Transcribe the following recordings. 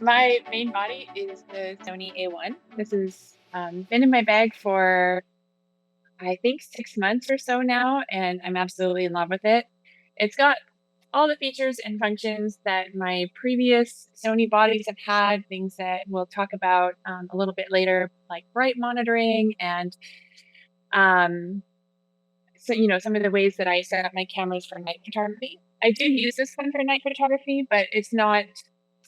My main body is the Sony A1. This has been in my bag for, I think, 6 months or so now, and I'm absolutely in love with it. It's got all the features and functions that my previous Sony bodies have had, things that we'll talk about a little bit later, like bright monitoring and um, some of the ways that I set up my cameras for night photography. I do use this one for night photography, but it's not.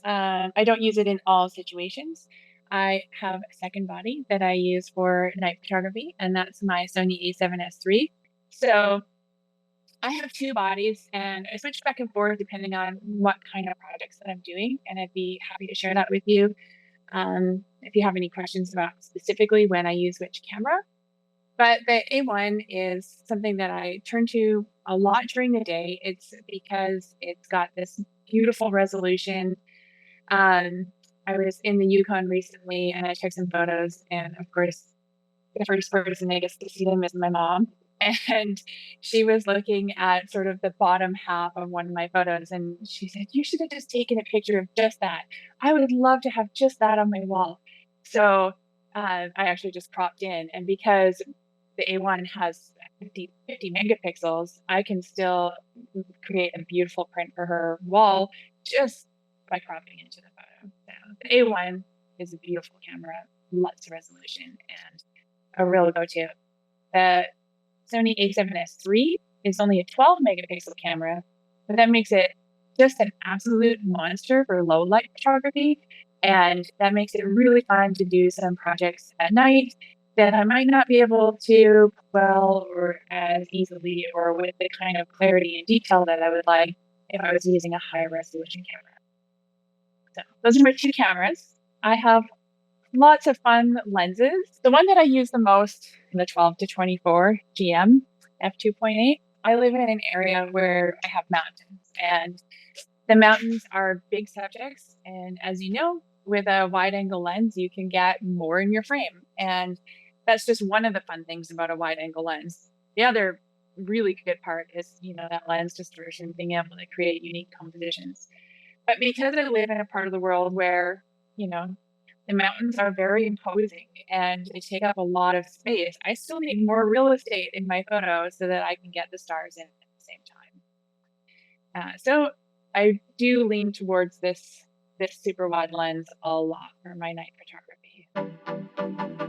I don't use it in all situations. I have a second body that I use for night photography, and that's my Sony A7S III. So I have two bodies, and I switch back and forth depending on what kind of projects that I'm doing, and I'd be happy to share that with you. If you have any questions about specifically when I use which camera. But the A1 is something that I turn to a lot during the day. It's because it's got this beautiful resolution. Um, I was in the Yukon recently and I took some photos, and of course, the first person I guess to see them is my mom. And she was looking at sort of the bottom half of one of my photos, and she said, "You should have just taken a picture of just that. I would love to have just that on my wall." So I actually just cropped in, and because the A1 has 50 megapixels, I can still create a beautiful print for her wall just by cropping into the photo. So the A1 is a beautiful camera, lots of resolution, and a real go-to. The Sony A7S III is only a 12 megapixel camera, but that makes it just an absolute monster for low light photography. And that makes it really fun to do some projects at night that I might not be able to well or as easily or with the kind of clarity and detail that I would like if I was using a higher resolution camera. So those are my two cameras. I have lots of fun lenses. The one that I use the most in the 12 to 24 GM f2.8. I live in an area where I have mountains, and the mountains are big subjects. And as you know, with a wide angle lens, you can get more in your frame. And that's just one of the fun things about a wide angle lens. The other really good part is, that lens distortion, being able to create unique compositions. But because I live in a part of the world where, you know, the mountains are very imposing and they take up a lot of space, I still need more real estate in my photos so that I can get the stars in at the same time. So I do lean towards this super wide lens a lot for my night photography.